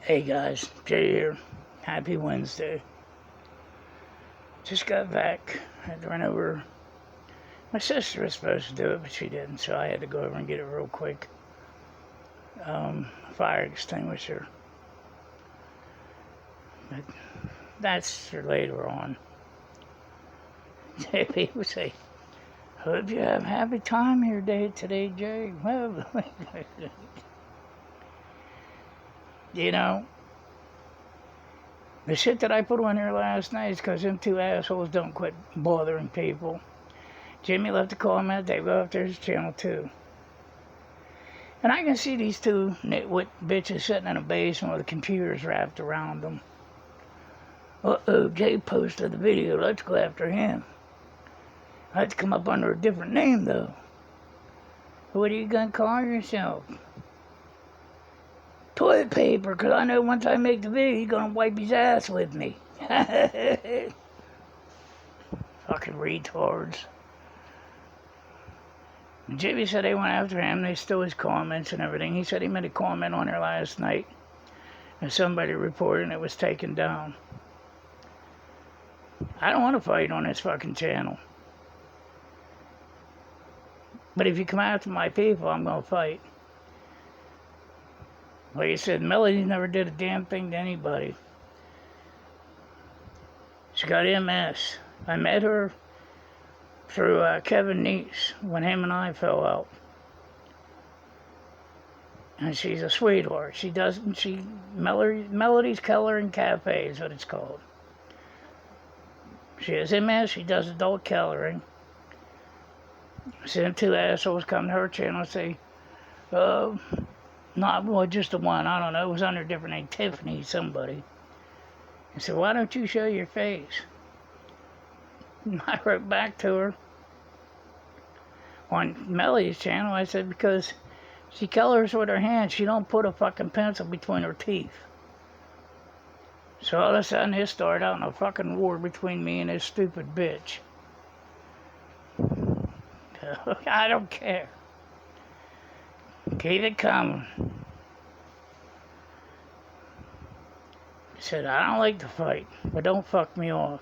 Hey guys, Jay here. Happy Wednesday. Just got back. Had to run over. My sister was supposed to do it, but she didn't, so I had to go over and get it real quick. Fire extinguisher. But that's for later on. People say, hope you have a happy time here today, Jay. Well, you know, the shit that I put on here last night is because them two assholes don't quit bothering people. Jimmy left a comment, they go up to his channel too. And I can see these two nitwit bitches sitting in a basement with the computers wrapped around them. Uh-oh, Jay posted the video, let's go after him. I have to come up under a different name though. What are you gonna call yourself? Toilet paper, because I know once I make the video, he's gonna wipe his ass with me. Fucking retards. Jimmy said they went after him. They stole his comments and everything. He said he made a comment on there last night, and somebody reported it was taken down. I don't want to fight on this fucking channel. But if you come after my people, I'm going to fight. Like I said, Melody never did a damn thing to anybody. She got MS. I met her through Kevin Neese when him and I fell out. And she's a sweetheart. Melody's Coloring Cafe is what it's called. She has MS, she does adult coloring. So them two assholes come to her channel and say, just the one, I don't know, it was under a different name, Tiffany, somebody. I said, why don't you show your face? And I wrote back to her on Melody's channel, I said, because she colors with her hands, she don't put a fucking pencil between her teeth. So all of a sudden, it started out in a fucking war between me and this stupid bitch. I don't care. Keep it coming. He said, I don't like to fight, but don't fuck me off.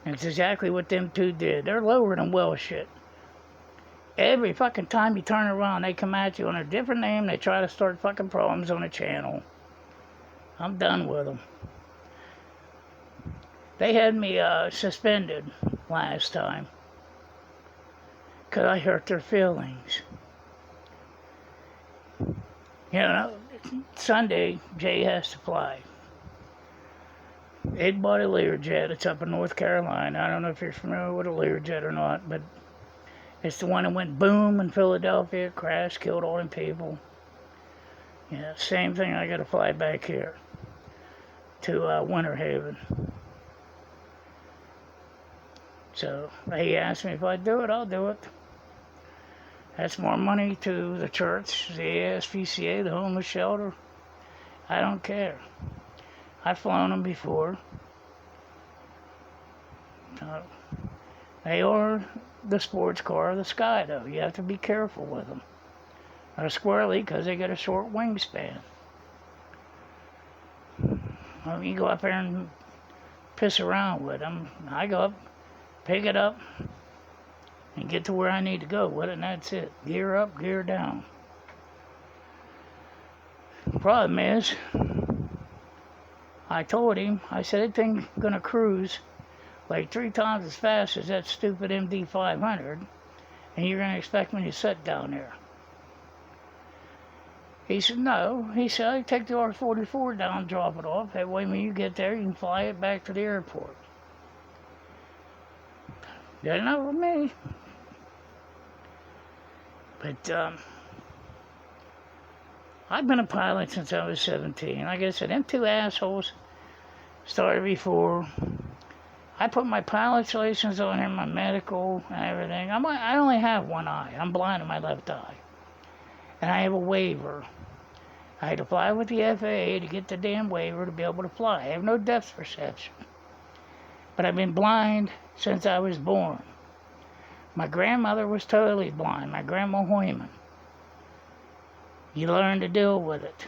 And it's exactly what them two did. They're lower than well shit. Every fucking time you turn around, they come at you on a different name. They try to start fucking problems on the channel. I'm done with them. They had me suspended last time because I hurt their feelings. You know, Sunday, Jay has to fly. They'd bought a Learjet. It's up in North Carolina. I don't know if you're familiar with a Learjet or not, but it's the one that went boom in Philadelphia, crashed, killed all them people. Yeah, same thing. I got to fly back here to Winter Haven. So he asked me if I'd do it, I'll do it. That's more money to the church, the ASPCA, the homeless shelter. I don't care. I've flown them before. They are the sports car of the sky, though. You have to be careful with them. They're squirrely because they got a short wingspan. Well, you go up there and piss around with them. I go up, pick it up, and get to where I need to go with it, and that's it. Gear up, gear down. The problem is, I told him, I said, that thing's gonna cruise like 3 times as fast as that stupid MD-500, and you're gonna expect me to sit down there. He said, no. He said, I take the R-44 down and drop it off. That way when you get there, you can fly it back to the airport. Good enough with me. But, I've been a pilot since I was 17. Like I said, them two assholes started before. I put my pilot's license on here, my medical and everything. I only have one eye. I'm blind in my left eye. And I have a waiver. I had to fly with the FAA to get the damn waiver to be able to fly. I have no depth perception. But I've been blind since I was born. My grandmother was totally blind, my grandma Hoyman. You learn to deal with it.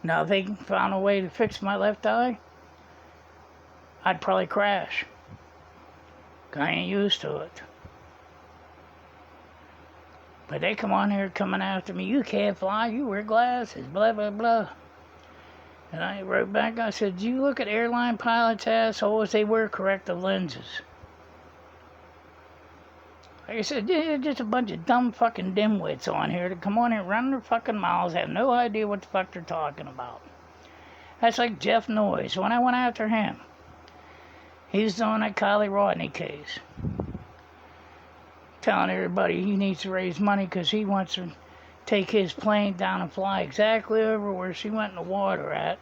Now, if they found a way to fix my left eye, I'd probably crash. I ain't used to it. But they come on here coming after me. You can't fly. You wear glasses. Blah, blah, blah. And I wrote back. I said, do you look at airline pilots' assholes? They wear corrective lenses. Like I said, yeah, just a bunch of dumb fucking dimwits on here that come on here, run their fucking mouths, have no idea what the fuck they're talking about. That's like Jeff Noyes. When I went after him, he's doing that Kylie Rodney case. Telling everybody he needs to raise money because he wants to take his plane down and fly exactly over where she went in the water at.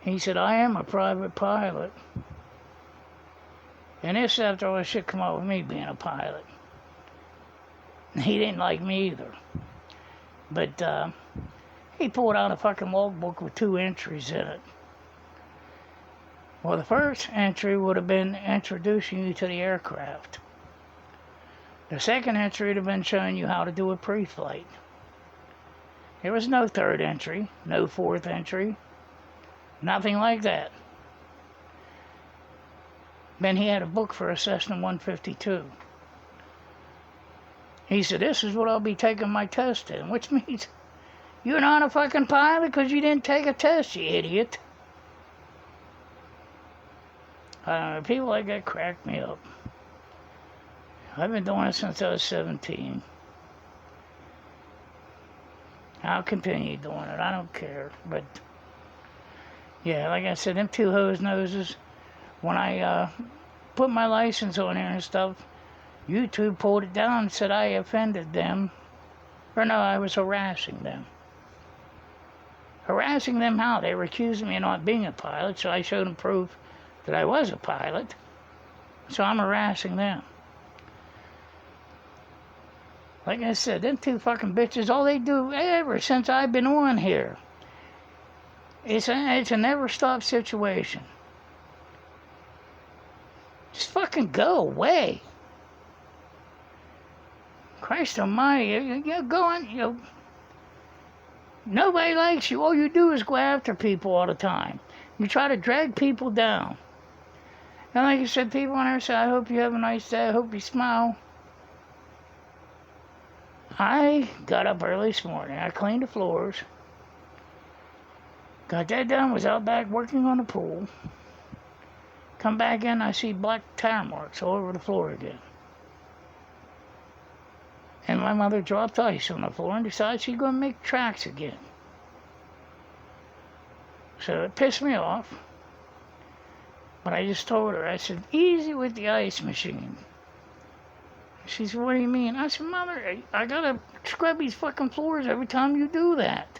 He said, I am a private pilot. And this after all this shit come out with me being a pilot. He didn't like me either. But he pulled out a fucking logbook with 2 entries in it. Well, the first entry would have been introducing you to the aircraft. The second entry would have been showing you how to do a pre-flight. There was no third entry, no fourth entry, nothing like that. Then he had a book for a Cessna 152. He said, this is what I'll be taking my test in, which means you're not a fucking pilot because you didn't take a test, you idiot. People like that crack me up. I've been doing it since I was 17. I'll continue doing it. I don't care. But, yeah, like I said, them 2 hose noses, when I put my license on there and stuff, YouTube pulled it down and said I offended them. Or no, I was harassing them. Harassing them how? They were accusing me of not being a pilot, so I showed them proof that I was a pilot. So I'm harassing them. Like I said, them 2 fucking bitches, all they do ever since I've been on here, it's a never-stop situation. Just fucking go away. Christ almighty, you go on, nobody likes you. All you do is go after people all the time. You try to drag people down. And like I said, people on there say, I hope you have a nice day, I hope you smile. I got up early this morning, I cleaned the floors, got that done, was out back working on the pool. Come back in, I see black tire marks all over the floor again. And my mother dropped ice on the floor and decided she's going to make tracks again. So it pissed me off. But I just told her, I said, easy with the ice machine. She said, what do you mean? I said, Mother, I gotta scrub these fucking floors every time you do that.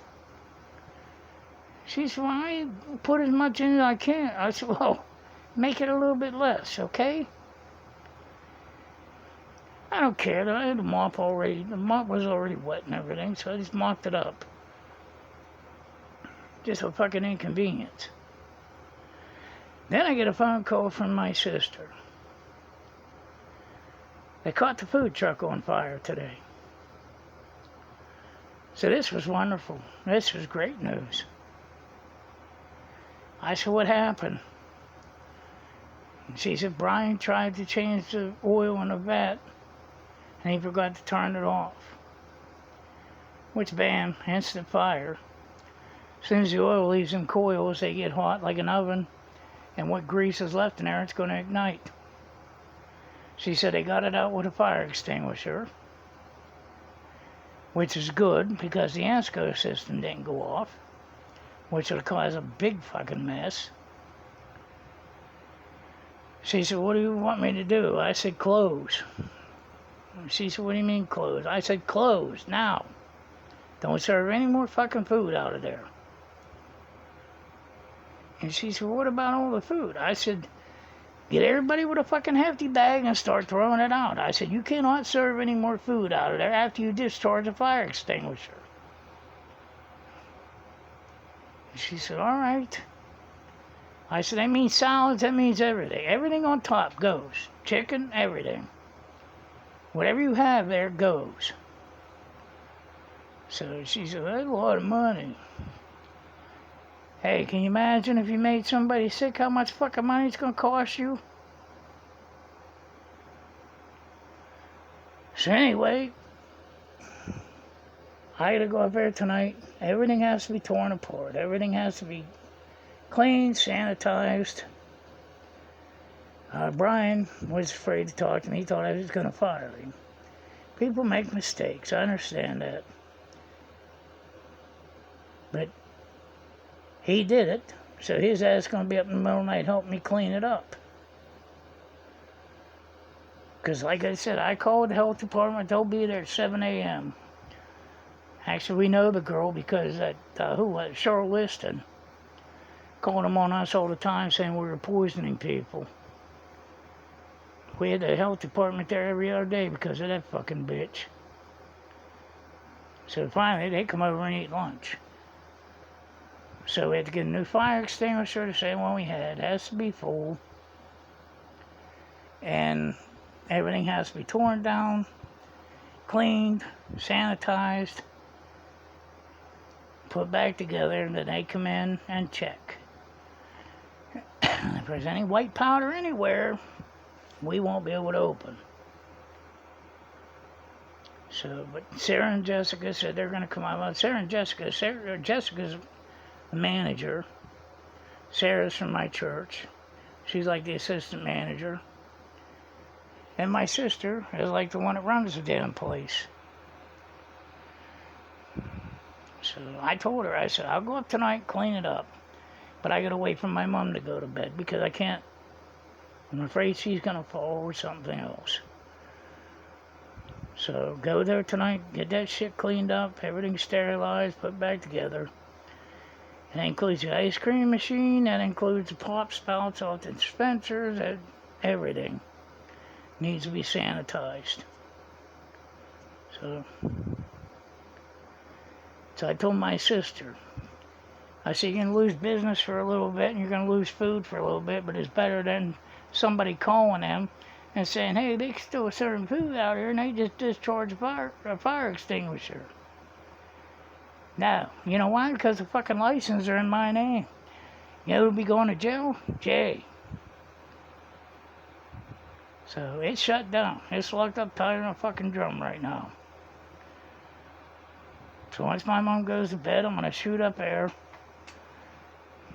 She said, well, I put as much in as I can. I said, well, make it a little bit less, okay? I don't care. I had the mop already. The mop was already wet and everything, so I just mopped it up. Just a fucking inconvenience. Then I get a phone call from my sister. They caught the food truck on fire today. So this was wonderful. This was great news. I said, what happened? And she said, Brian tried to change the oil in the vat, and he forgot to turn it off. Which, bam, instant fire. As soon as the oil leaves in coils, they get hot like an oven, and what grease is left in there, it's going to ignite. She said they got it out with a fire extinguisher, which is good because the ANSCO system didn't go off, which would cause a big fucking mess. She said, what do you want me to do? I said, close. She said, what do you mean close? I said, close, now. Don't serve any more fucking food out of there. And she said, what about all the food? I said, get everybody with a fucking hefty bag and start throwing it out. I said, you cannot serve any more food out of there after you discharge a fire extinguisher. And she said, all right. I said, that means salads, that means everything. Everything on top goes. Chicken, everything. Whatever you have there goes. So she said, that's a lot of money. Hey, can you imagine if you made somebody sick, how much fucking money it's gonna cost you? So anyway, I gotta go up there tonight. Everything has to be torn apart. Everything has to be cleaned, sanitized. Brian was afraid to talk to me. He thought I was gonna fire him. People make mistakes. I understand that. But he did it. So his ass is gonna be up in the middle of the night helping me clean it up. Because like I said, I called the health department. They'll be there at 7 a.m. Actually, we know the girl because Cheryl Liston called them on us all the time saying we were poisoning people. We had the health department there every other day because of that fucking bitch. So finally, they come over and eat lunch. So we had to get a new fire extinguisher, the same one we had. It has to be full. And everything has to be torn down, cleaned, sanitized, put back together, and then they come in and check. If there's any white powder anywhere, we won't be able to open. So, but Sarah and Jessica said they're going to come out. Well, Jessica's the manager. Sarah's from my church. She's like the assistant manager. And my sister is like the one that runs the damn place. So I told her, I said, I'll go up tonight, clean it up. But I gotta wait for my mom to go to bed because I can't. I'm afraid she's gonna fall or something else. So go there tonight, get that shit cleaned up, everything sterilized, put back together. That includes the ice cream machine, that includes the pop spouts off the dispensers, everything needs to be sanitized. So I told my sister, I said, you're going to lose business for a little bit and you're going to lose food for a little bit, but it's better than somebody calling them and saying, hey, they still serving food out here and they just discharged a fire extinguisher. No. You know why? Because the fucking license are in my name. You know who'll be going to jail? Jay. So it's shut down. It's locked up tight in a fucking drum right now. So once my mom goes to bed, I'm going to shoot up there,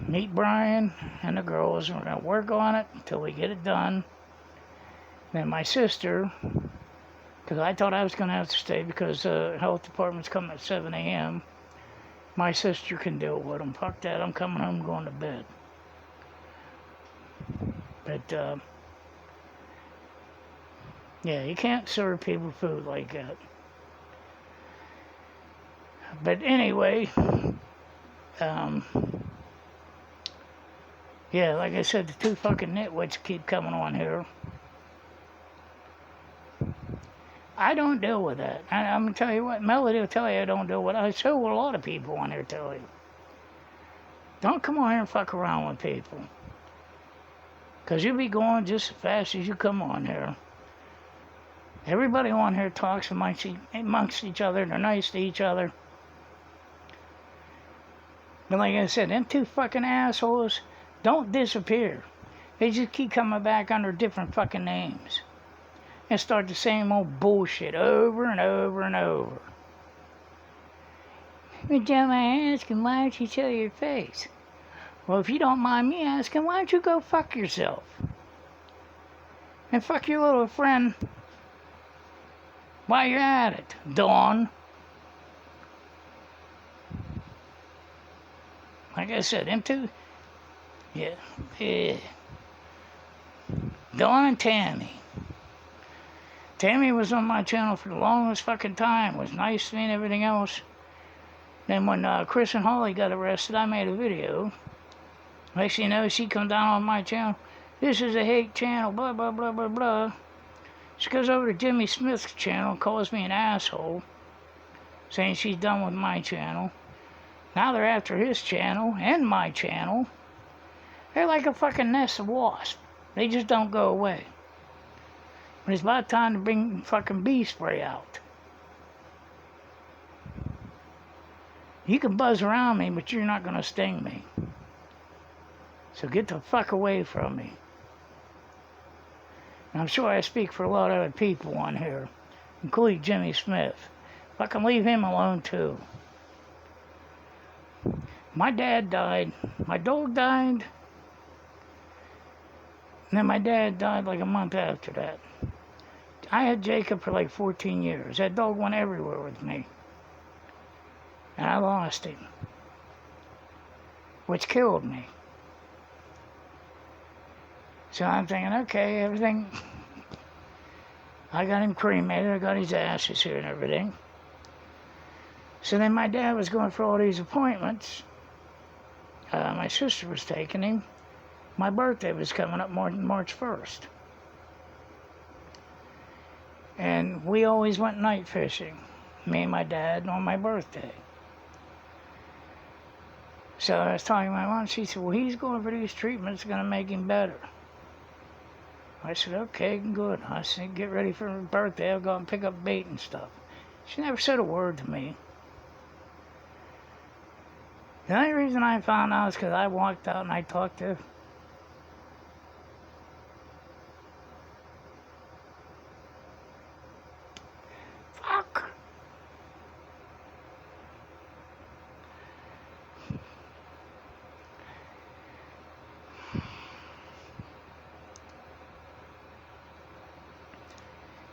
meet Brian and the girls, and we're going to work on it until we get it done. Then my sister, because I thought I was going to have to stay because the health department's coming at 7 a.m., my sister can deal with them. Fuck that, I'm coming home going to bed. But, yeah, you can't serve people food like that. But anyway, yeah, like I said, the two fucking nitwits keep coming on here. I don't deal with that. I'm going to tell you what, Melody will tell you I don't deal with it. So will a lot of people on here tell you. Don't come on here and fuck around with people. Because you'll be going just as fast as you come on here. Everybody on here talks amongst each other. They're nice to each other. But like I said, them two fucking assholes don't disappear. They just keep coming back under different fucking names. And start the same old bullshit over and over and over. Every time I ask him, why don't you show your face? Well, if you don't mind me asking, why don't you go fuck yourself? And fuck your little friend while you're at it, Dawn. Like I said, them two, yeah. Dawn and Tammy. Tammy was on my channel for the longest fucking time, was nice to me and everything else. Then when Chris and Holly got arrested, I made a video. Next thing you know, she come down on my channel. This is a hate channel, blah, blah, blah, blah, blah. She goes over to Jimmy Smith's channel, calls me an asshole, saying she's done with my channel. Now they're after his channel and my channel. They're like a fucking nest of wasps. They just don't go away. But it's about time to bring fucking bee spray out. You can buzz around me, but you're not going to sting me. So get the fuck away from me. And I'm sure I speak for a lot of other people on here, including Jimmy Smith. Fucking leave him alone too. My dad died. My dog died. And then my dad died like a month after that. I had Jacob for like 14 years. That dog went everywhere with me. And I lost him. Which killed me. So I'm thinking, okay, everything. I got him cremated. I got his ashes here and everything. So then my dad was going for all these appointments. My sister was taking him. My birthday was coming up March 1st. And we always went night fishing. Me and my dad on my birthday. So I was talking to my mom. She said, well, he's going for these treatments. It's going to make him better. I said, okay, good. I said, get ready for my birthday. I'll go and pick up bait and stuff. She never said a word to me. The only reason I found out is because I walked out and I talked to fuck.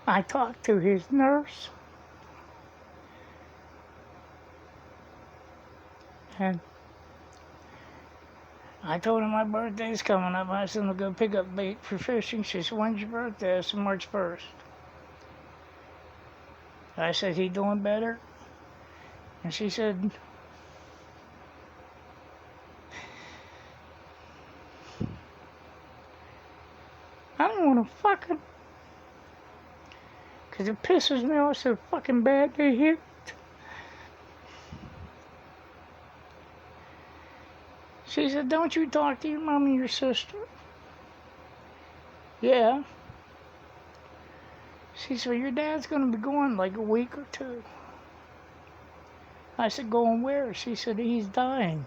I talked to his nurse. And I told her my birthday's coming up. I said, I'm going to pick up bait for fishing. She said, when's your birthday? I said, March 1st. I said, he doing better? And she said, I don't want to fucking, because it pisses me off so fucking bad to hear. She said, don't you talk to your mom and your sister? Yeah. She said, well, your dad's going to be going like a week or two. I said, going where? She said, he's dying.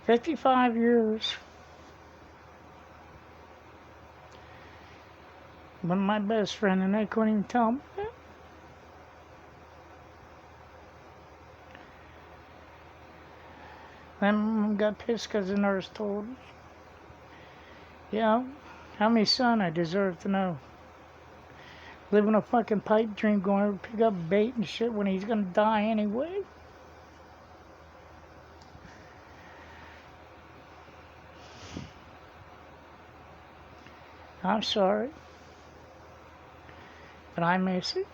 "55 years. One of my best friend, and I couldn't even tell him that. Then Mom got pissed because the nurse told her. Yeah, how many son I deserve to know? Living a fucking pipe dream, going to pick up bait and shit when he's gonna die anyway. I'm sorry, but I miss it.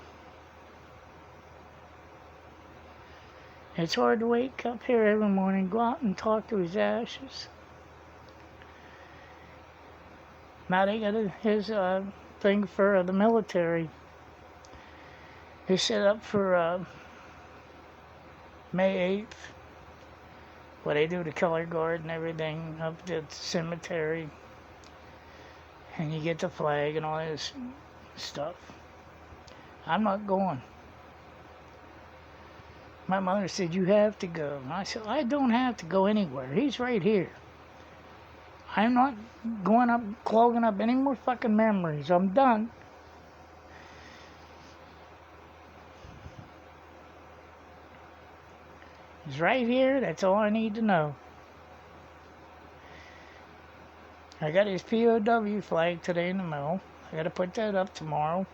It's hard to wake up here every morning, go out and talk to his ashes. Now they got his thing for the military. He set up for May 8th, where they do the color guard and everything up the cemetery. And you get the flag and all this stuff. I'm not going. My mother said, you have to go. And I said, I don't have to go anywhere. He's right here. I'm not going up, clogging up any more fucking memories. I'm done. He's right here. That's all I need to know. I got his POW flag today in the mail. I got to put that up tomorrow.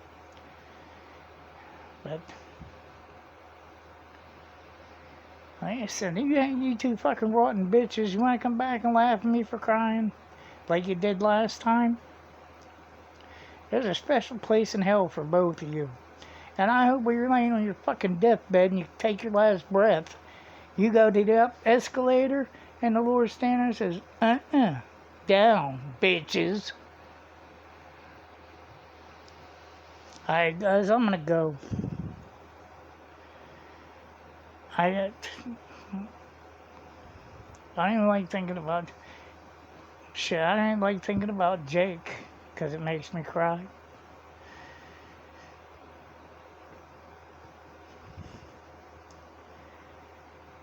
But like I said, you two fucking rotten bitches, you want to come back and laugh at me for crying like you did last time? There's a special place in hell for both of you. And I hope when you're laying on your fucking deathbed and you take your last breath, you go to the escalator and the Lord standing there and says, down, bitches. Alright, guys, I'm gonna go. I don't even like thinking about shit. I don't even like thinking about Jake because it makes me cry.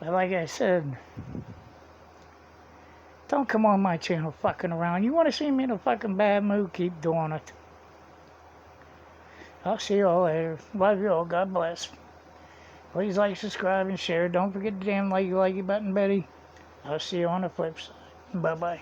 But like I said, don't come on my channel fucking around. You want to see me in a fucking bad mood? Keep doing it. I'll see you all later. Love you all. God bless. Please like, subscribe, and share. Don't forget the damn like button, Betty. I'll see you on the flip side. Bye-bye.